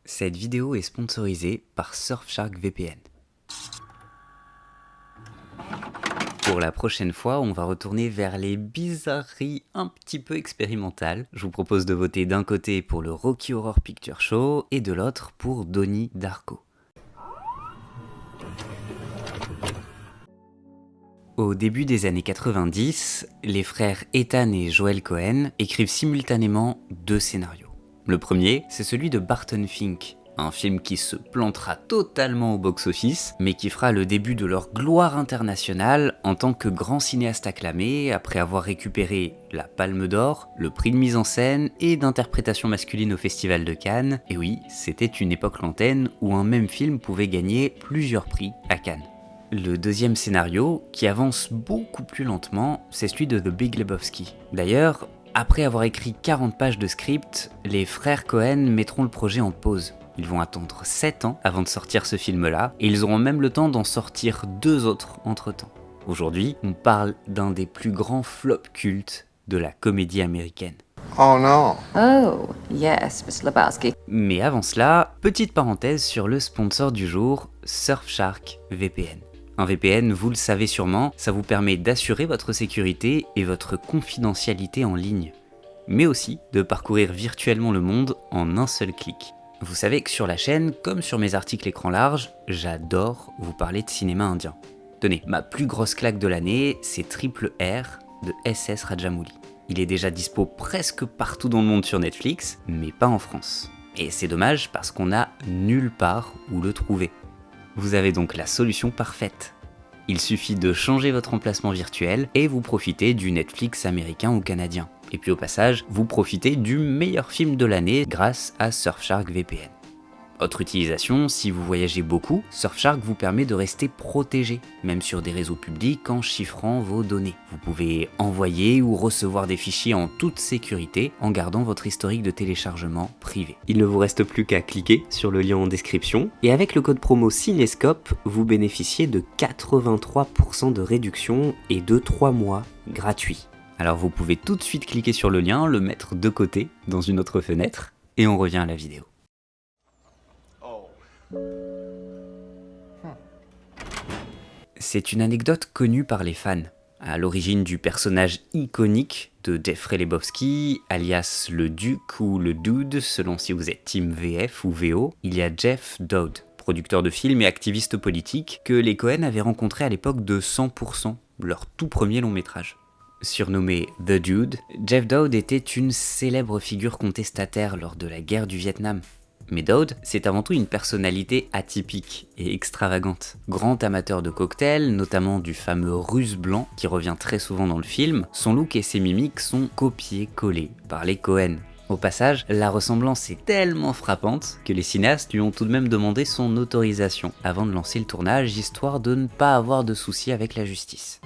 Cette vidéo est sponsorisée par Surfshark VPN. Pour la prochaine fois, on va retourner vers les bizarreries un petit peu expérimentales. Je vous propose de voter d'un côté pour le Rocky Horror Picture Show et de l'autre pour Donnie Darko. Au début des années 90, les frères Ethan et Joel Cohen écrivent simultanément deux scénarios. Le premier, c'est celui de Barton Fink, un film qui se plantera totalement au box-office, mais qui fera le début de leur gloire internationale en tant que grand cinéaste acclamé, après avoir récupéré la Palme d'Or, le prix de mise en scène et d'interprétation masculine au Festival de Cannes. Et oui, c'était une époque lointaine où un même film pouvait gagner plusieurs prix à Cannes. Le deuxième scénario, qui avance beaucoup plus lentement, c'est celui de The Big Lebowski. D'ailleurs, après avoir écrit 40 pages de script, les frères Cohen mettront le projet en pause. Ils vont attendre 7 ans avant de sortir ce film-là, et ils auront même le temps d'en sortir 2 autres entre-temps. Aujourd'hui, on parle d'un des plus grands flops cultes de la comédie américaine. Oh non. Oh, yes, Mr. Lebowski. Mais avant cela, petite parenthèse sur le sponsor du jour, Surfshark VPN. Un VPN, vous le savez sûrement, ça vous permet d'assurer votre sécurité et votre confidentialité en ligne, mais aussi de parcourir virtuellement le monde en un seul clic. Vous savez que sur la chaîne, comme sur mes articles écran large, j'adore vous parler de cinéma indien. Tenez, ma plus grosse claque de l'année, c'est Triple R de S.S. Rajamouli. Il est déjà dispo presque partout dans le monde sur Netflix, mais pas en France. Et c'est dommage parce qu'on n'a nulle part où le trouver. Vous avez donc la solution parfaite. Il suffit de changer votre emplacement virtuel et vous profitez du Netflix américain ou canadien. Et puis au passage, vous profitez du meilleur film de l'année grâce à Surfshark VPN. Autre utilisation, si vous voyagez beaucoup, Surfshark vous permet de rester protégé, même sur des réseaux publics en chiffrant vos données. Vous pouvez envoyer ou recevoir des fichiers en toute sécurité en gardant votre historique de téléchargement privé. Il ne vous reste plus qu'à cliquer sur le lien en description et avec le code promo Cinescope, vous bénéficiez de 83% de réduction et de 3 mois gratuits. Alors vous pouvez tout de suite cliquer sur le lien, le mettre de côté dans une autre fenêtre et on revient à la vidéo. C'est une anecdote connue par les fans, à l'origine du personnage iconique de Jeffrey Lebowski, alias le Duc ou le Dude, selon si vous êtes team VF ou VO, il y a Jeff Dowd, producteur de films et activiste politique, que les Cohen avaient rencontré à l'époque de 100%, leur tout premier long métrage. Surnommé The Dude, Jeff Dowd était une célèbre figure contestataire lors de la guerre du Vietnam. Mais Dowd, c'est avant tout une personnalité atypique et extravagante. Grand amateur de cocktails, notamment du fameux russe blanc qui revient très souvent dans le film, son look et ses mimiques sont copiés-collés par les Cohen. Au passage, la ressemblance est tellement frappante que les cinéastes lui ont tout de même demandé son autorisation avant de lancer le tournage, histoire de ne pas avoir de soucis avec la justice.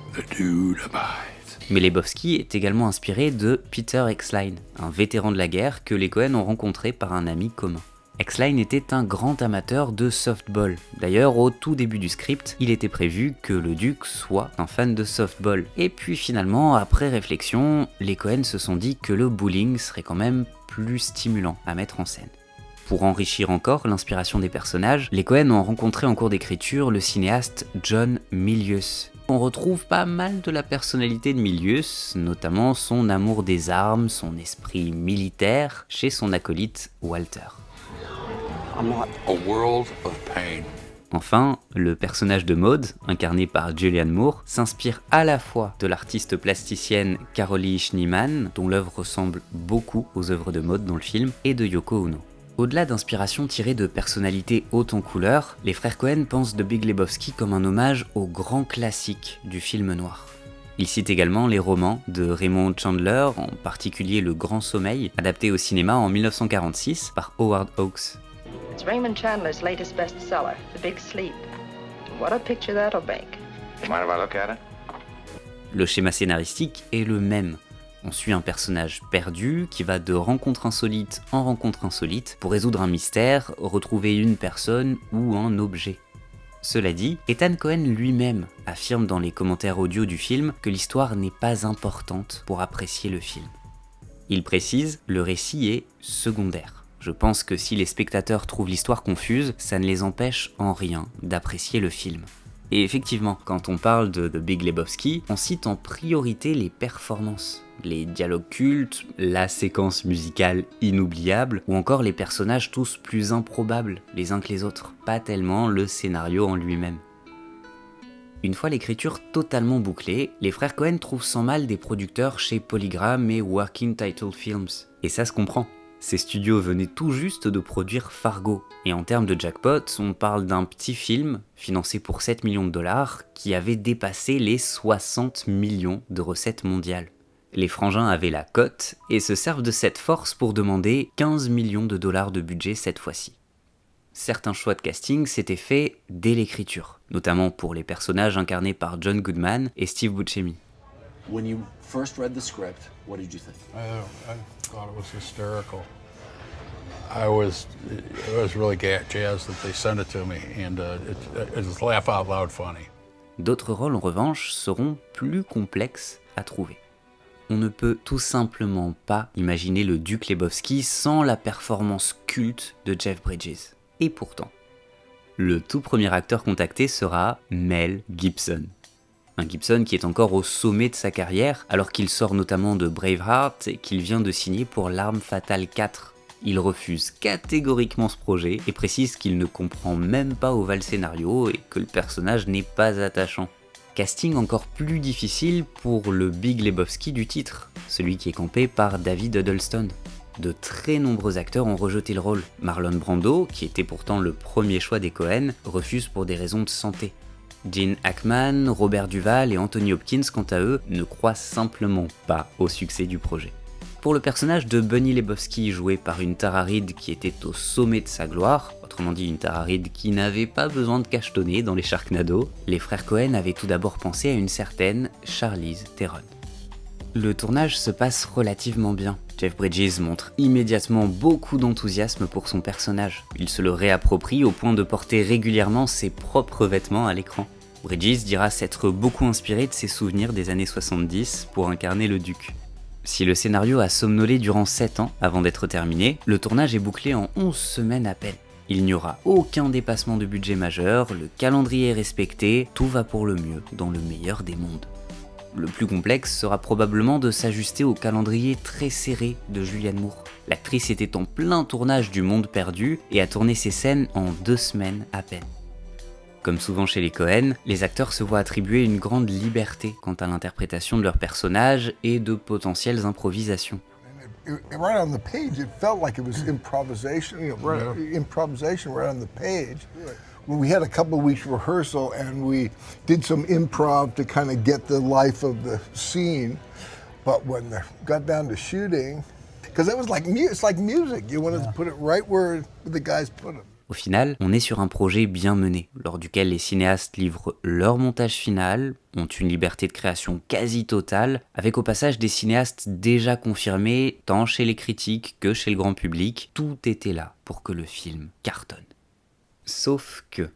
Mais Lebowski est également inspiré de Peter Exline, un vétéran de la guerre que les Cohen ont rencontré par un ami commun. Exline était un grand amateur de softball. D'ailleurs, au tout début du script, il était prévu que le Duc soit un fan de softball. Et puis finalement, après réflexion, les Cohen se sont dit que le bowling serait quand même plus stimulant à mettre en scène. Pour enrichir encore l'inspiration des personnages, les Cohen ont rencontré en cours d'écriture le cinéaste John Milius. On retrouve pas mal de la personnalité de Milius, notamment son amour des armes, son esprit militaire, chez son acolyte Walter. Enfin, le personnage de Maud, incarné par Julianne Moore, s'inspire à la fois de l'artiste plasticienne Carolee Schneemann, dont l'œuvre ressemble beaucoup aux œuvres de Maud dans le film, et de Yoko Ono. Au-delà d'inspiration tirée de personnalités hautes en couleurs, les frères Cohen pensent The Big Lebowski comme un hommage au grand classique du film noir. Ils citent également les romans de Raymond Chandler, en particulier Le Grand Sommeil, adapté au cinéma en 1946 par Howard Hawks. It's Raymond Chandler's latest bestseller, The Big Sleep. What a picture that'll make. Mind if I look at it? Le schéma scénaristique est le même. On suit un personnage perdu qui va de rencontre insolite en rencontre insolite pour résoudre un mystère, retrouver une personne ou un objet. Cela dit, Ethan Cohen lui-même affirme dans les commentaires audio du film que l'histoire n'est pas importante pour apprécier le film. Il précise, le récit est secondaire. Je pense que si les spectateurs trouvent l'histoire confuse, ça ne les empêche en rien d'apprécier le film. Et effectivement, quand on parle de The Big Lebowski, on cite en priorité les performances, les dialogues cultes, la séquence musicale inoubliable, ou encore les personnages tous plus improbables les uns que les autres, pas tellement le scénario en lui-même. Une fois l'écriture totalement bouclée, les frères Coen trouvent sans mal des producteurs chez Polygram et Working Title Films. Et ça se comprend. Ces studios venaient tout juste de produire Fargo. Et en termes de jackpot, on parle d'un petit film, financé pour 7 millions de dollars, qui avait dépassé les 60 millions de recettes mondiales. Les frangins avaient la cote et se servent de cette force pour demander 15 millions de dollars de budget cette fois-ci. Certains choix de casting s'étaient faits dès l'écriture, notamment pour les personnages incarnés par John Goodman et Steve Buscemi. When you first read the script, what did you think? I thought it was hysterical. I was really jazzed that they sent it to me, and it's laugh out loud funny. D'autres rôles, en revanche, seront plus complexes à trouver. On ne peut tout simplement pas imaginer le duc Lebowski sans la performance culte de Jeff Bridges. Et pourtant, le tout premier acteur contacté sera Mel Gibson. Un Gibson qui est encore au sommet de sa carrière, alors qu'il sort notamment de Braveheart et qu'il vient de signer pour L'Arme Fatale 4. Il refuse catégoriquement ce projet et précise qu'il ne comprend même pas au le scénario et que le personnage n'est pas attachant. Casting encore plus difficile pour le Big Lebowski du titre, celui qui est campé par David Huddleston. De très nombreux acteurs ont rejeté le rôle. Marlon Brando, qui était pourtant le premier choix des Coen, refuse pour des raisons de santé. Gene Hackman, Robert Duvall et Anthony Hopkins, quant à eux, ne croient simplement pas au succès du projet. Pour le personnage de Bunny Lebowski, joué par une Tara Reid qui était au sommet de sa gloire, autrement dit une Tara Reid qui n'avait pas besoin de cachetonner dans les Sharknado, les frères Coen avaient tout d'abord pensé à une certaine Charlize Theron. Le tournage se passe relativement bien. Jeff Bridges montre immédiatement beaucoup d'enthousiasme pour son personnage. Il se le réapproprie au point de porter régulièrement ses propres vêtements à l'écran. Bridges dira s'être beaucoup inspiré de ses souvenirs des années 70 pour incarner le duc. Si le scénario a somnolé durant 7 ans avant d'être terminé, le tournage est bouclé en 11 semaines à peine. Il n'y aura aucun dépassement de budget majeur, le calendrier est respecté, tout va pour le mieux dans le meilleur des mondes. Le plus complexe sera probablement de s'ajuster au calendrier très serré de Julianne Moore. L'actrice était en plein tournage du Monde perdu et a tourné ses scènes en 2 semaines à peine. Comme souvent chez les Coen, les acteurs se voient attribuer une grande liberté quant à l'interprétation de leurs personnages et de potentielles improvisations. Right on the page, it felt like it was improvisation, improvisation right on the page. When we had a couple of weeks rehearsal and we did some improv to kind of get the life of the scene, but when they got down to shooting, because it was like it's like music, you wanted to put it right where the guys put it. Au final, on est sur un projet bien mené, lors duquel les cinéastes livrent leur montage final, ont une liberté de création quasi totale, avec au passage des cinéastes déjà confirmés, tant chez les critiques que chez le grand public, tout était là pour que le film cartonne. Sauf que,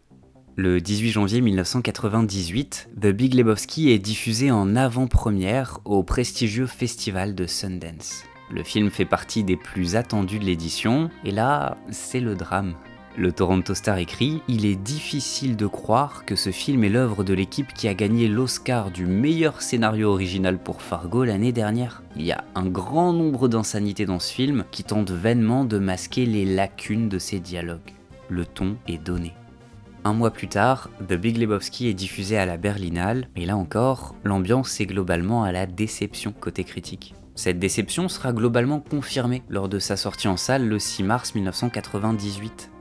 le 18 janvier 1998, The Big Lebowski est diffusé en avant-première au prestigieux festival de Sundance. Le film fait partie des plus attendus de l'édition, et là, c'est le drame. Le Toronto Star écrit « Il est difficile de croire que ce film est l'œuvre de l'équipe qui a gagné l'Oscar du meilleur scénario original pour Fargo l'année dernière. Il y a un grand nombre d'insanités dans ce film qui tentent vainement de masquer les lacunes de ses dialogues. Le ton est donné. » 1 mois plus tard, The Big Lebowski est diffusé à la Berlinale, et là encore, l'ambiance est globalement à la déception côté critique. Cette déception sera globalement confirmée lors de sa sortie en salle le 6 mars 1998.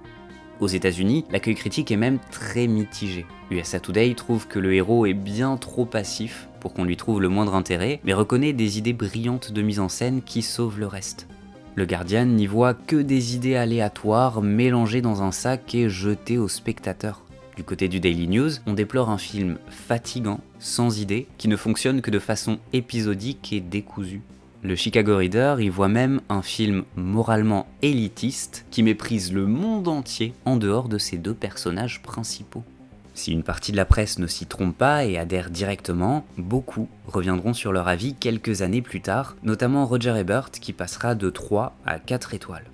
Aux États-Unis, l'accueil critique est même très mitigé. USA Today trouve que le héros est bien trop passif pour qu'on lui trouve le moindre intérêt, mais reconnaît des idées brillantes de mise en scène qui sauvent le reste. Le Guardian n'y voit que des idées aléatoires mélangées dans un sac et jetées aux spectateurs. Du côté du Daily News, on déplore un film fatigant, sans idées, qui ne fonctionne que de façon épisodique et décousue. Le Chicago Reader y voit même un film moralement élitiste qui méprise le monde entier en dehors de ses 2 personnages principaux. Si une partie de la presse ne s'y trompe pas et adhère directement, beaucoup reviendront sur leur avis quelques années plus tard, notamment Roger Ebert qui passera de 3 à 4 étoiles.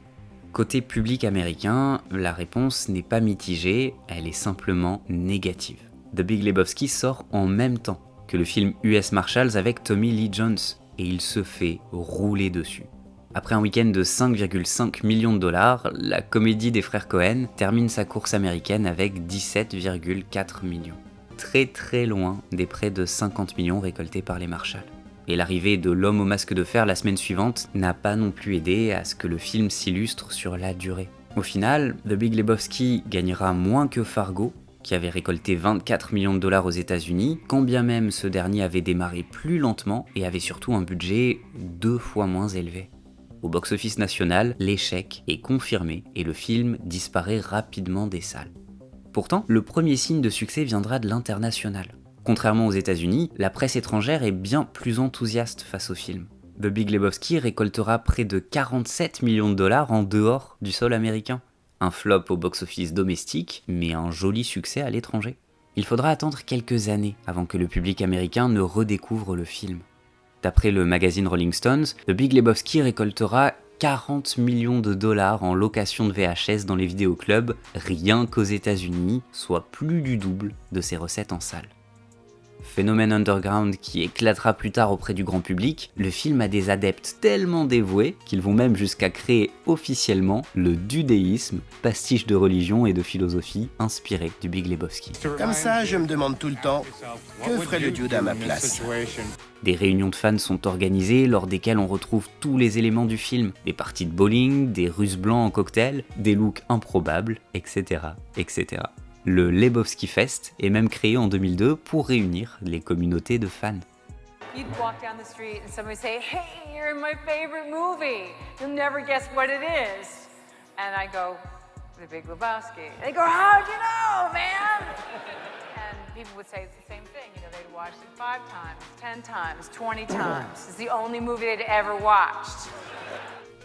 Côté public américain, la réponse n'est pas mitigée, elle est simplement négative. The Big Lebowski sort en même temps que le film US Marshals avec Tommy Lee Jones, et il se fait rouler dessus. Après un week-end de 5,5 millions de dollars, la comédie des frères Cohen termine sa course américaine avec 17,4 millions. Très loin des près de 50 millions récoltés par les Marshalls. Et l'arrivée de L'Homme au masque de fer la semaine suivante n'a pas non plus aidé à ce que le film s'illustre sur la durée. Au final, The Big Lebowski gagnera moins que Fargo, qui avait récolté 24 millions de dollars aux États-Unis, quand bien même ce dernier avait démarré plus lentement et avait surtout un budget 2 fois moins élevé. Au box-office national, l'échec est confirmé et le film disparaît rapidement des salles. Pourtant, le premier signe de succès viendra de l'international. Contrairement aux États-Unis, la presse étrangère est bien plus enthousiaste face au film. The Big Lebowski récoltera près de 47 millions de dollars en dehors du sol américain. Un flop au box-office domestique, mais un joli succès à l'étranger. Il faudra attendre quelques années avant que le public américain ne redécouvre le film. D'après le magazine Rolling Stones, The Big Lebowski récoltera 40 millions de dollars en location de VHS dans les vidéoclubs, rien qu'aux États-Unis, soit plus du double de ses recettes en salle. Phénomène underground qui éclatera plus tard auprès du grand public, le film a des adeptes tellement dévoués qu'ils vont même jusqu'à créer officiellement le dudéisme, pastiche de religion et de philosophie inspiré du Big Lebowski. Comme ça, je me demande tout le temps, que ferait le dude à ma place? Des réunions de fans sont organisées lors desquelles on retrouve tous les éléments du film, des parties de bowling, des Russes blancs en cocktail, des looks improbables, etc. etc. Le Lebowski Fest est même créé en 2002 pour réunir les communautés de fans. You'd walk down the street and somebody would say, "Hey, you're in my favorite movie. You'll never guess what it is." And I go, "The Big Lebowski." And they go, "How'd you know, man?" And people would say the same thing. You know, they'd watch it 5 times, 10 times, 20 times. It's the only movie they'd ever watched.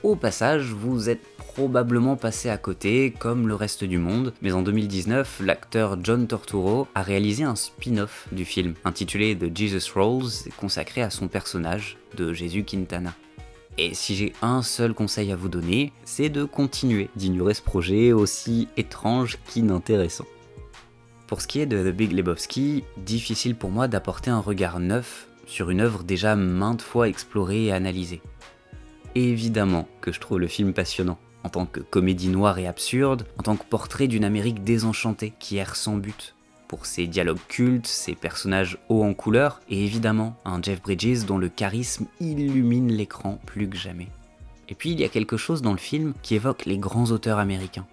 Au passage, vous êtes probablement passé à côté, comme le reste du monde, mais en 2019, l'acteur John Turturro a réalisé un spin-off du film, intitulé The Jesus Rolls, consacré à son personnage de Jésus Quintana. Et si j'ai un seul conseil à vous donner, c'est de continuer d'ignorer ce projet aussi étrange qu'inintéressant. Pour ce qui est de The Big Lebowski, difficile pour moi d'apporter un regard neuf sur une œuvre déjà maintes fois explorée et analysée. Évidemment que je trouve le film passionnant, en tant que comédie noire et absurde, en tant que portrait d'une Amérique désenchantée qui erre sans but, pour ses dialogues cultes, ses personnages hauts en couleur, et évidemment un Jeff Bridges dont le charisme illumine l'écran plus que jamais. Et puis il y a quelque chose dans le film qui évoque les grands auteurs américains.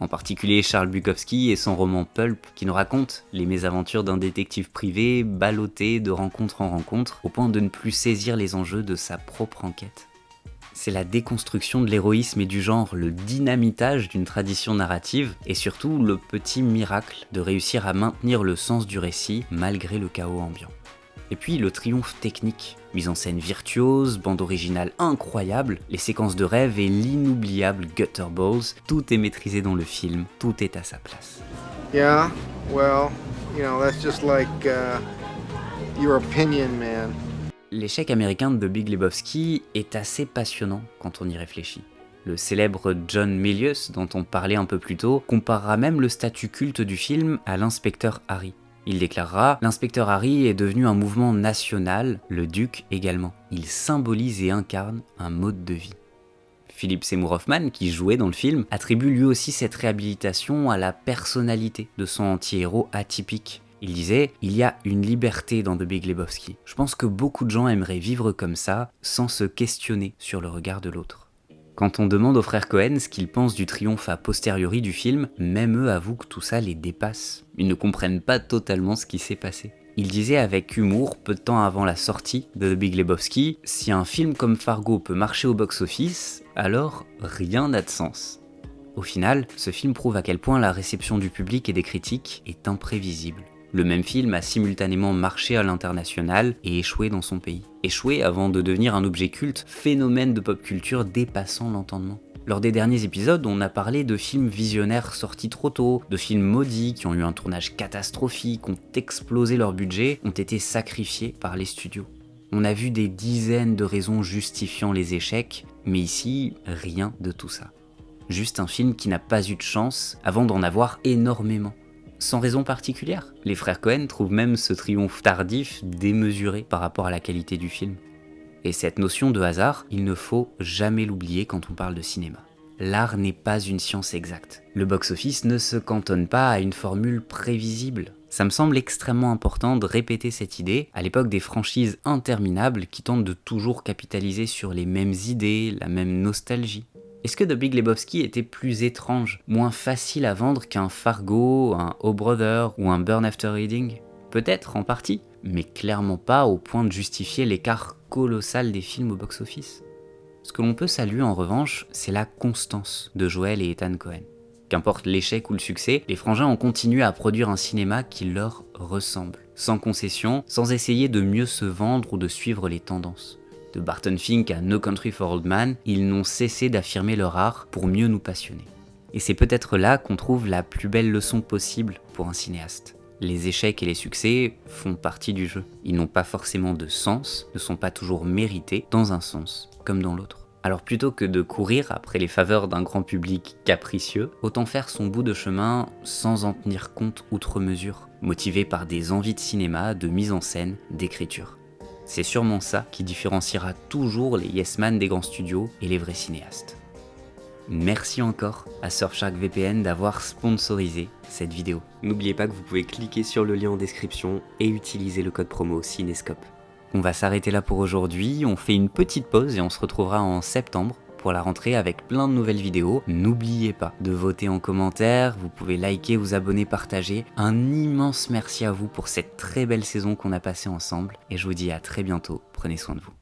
En particulier Charles Bukowski et son roman Pulp, qui nous raconte les mésaventures d'un détective privé ballotté de rencontre en rencontre, au point de ne plus saisir les enjeux de sa propre enquête. C'est la déconstruction de l'héroïsme et du genre, le dynamitage d'une tradition narrative, et surtout le petit miracle de réussir à maintenir le sens du récit malgré le chaos ambiant. Et puis le triomphe technique, mise en scène virtuose, bande originale incroyable, les séquences de rêve et l'inoubliable Gutterballs, tout est maîtrisé dans le film, tout est à sa place. Yeah, well, you know, that's just like your opinion, man. L'échec américain de The Big Lebowski est assez passionnant quand on y réfléchit. Le célèbre John Milius, dont on parlait un peu plus tôt, comparera même le statut culte du film à l'inspecteur Harry. Il déclarera « L'inspecteur Harry est devenu un mouvement national, le Duc également. Il symbolise et incarne un mode de vie. » Philip Seymour Hoffman, qui jouait dans le film, attribue lui aussi cette réhabilitation à la personnalité de son anti-héros atypique. Il disait « Il y a une liberté dans The Big Lebowski. Je pense que beaucoup de gens aimeraient vivre comme ça, sans se questionner sur le regard de l'autre. » Quand on demande aux frères Cohen ce qu'ils pensent du triomphe a posteriori du film, même eux avouent que tout ça les dépasse. Ils ne comprennent pas totalement ce qui s'est passé. Ils disaient avec humour, peu de temps avant la sortie de The Big Lebowski, « Si un film comme Fargo peut marcher au box-office, alors rien n'a de sens. » Au final, ce film prouve à quel point la réception du public et des critiques est imprévisible. Le même film a simultanément marché à l'international et échoué dans son pays. Échoué avant de devenir un objet culte, phénomène de pop culture dépassant l'entendement. Lors des derniers épisodes, on a parlé de films visionnaires sortis trop tôt, de films maudits qui ont eu un tournage catastrophique, ont explosé leur budget, ont été sacrifiés par les studios. On a vu des dizaines de raisons justifiant les échecs, mais ici, rien de tout ça. Juste un film qui n'a pas eu de chance avant d'en avoir énormément. Sans raison particulière. Les frères Coen trouvent même ce triomphe tardif démesuré par rapport à la qualité du film. Et cette notion de hasard, il ne faut jamais l'oublier quand on parle de cinéma. L'art n'est pas une science exacte. Le box-office ne se cantonne pas à une formule prévisible. Ça me semble extrêmement important de répéter cette idée à l'époque des franchises interminables qui tentent de toujours capitaliser sur les mêmes idées, la même nostalgie. Est-ce que The Big Lebowski était plus étrange, moins facile à vendre qu'un Fargo, un Oh Brother ou un Burn After Reading ? Peut-être en partie, mais clairement pas au point de justifier l'écart colossal des films au box-office. Ce que l'on peut saluer en revanche, c'est la constance de Joel et Ethan Coen. Qu'importe l'échec ou le succès, les frangins ont continué à produire un cinéma qui leur ressemble, sans concession, sans essayer de mieux se vendre ou de suivre les tendances. De Barton Fink à No Country for Old Men, ils n'ont cessé d'affirmer leur art pour mieux nous passionner. Et c'est peut-être là qu'on trouve la plus belle leçon possible pour un cinéaste. Les échecs et les succès font partie du jeu. Ils n'ont pas forcément de sens, ne sont pas toujours mérités dans un sens comme dans l'autre. Alors plutôt que de courir après les faveurs d'un grand public capricieux, autant faire son bout de chemin sans en tenir compte outre mesure, motivé par des envies de cinéma, de mise en scène, d'écriture. C'est sûrement ça qui différenciera toujours les yes man des grands studios et les vrais cinéastes. Merci encore à Surfshark VPN d'avoir sponsorisé cette vidéo. N'oubliez pas que vous pouvez cliquer sur le lien en description et utiliser le code promo Cinescope. On va s'arrêter là pour aujourd'hui, on fait une petite pause et on se retrouvera en septembre pour la rentrée avec plein de nouvelles vidéos. N'oubliez pas de voter en commentaire, vous pouvez liker, vous abonner, partager. Un immense merci à vous pour cette très belle saison qu'on a passée ensemble et je vous dis à très bientôt, prenez soin de vous.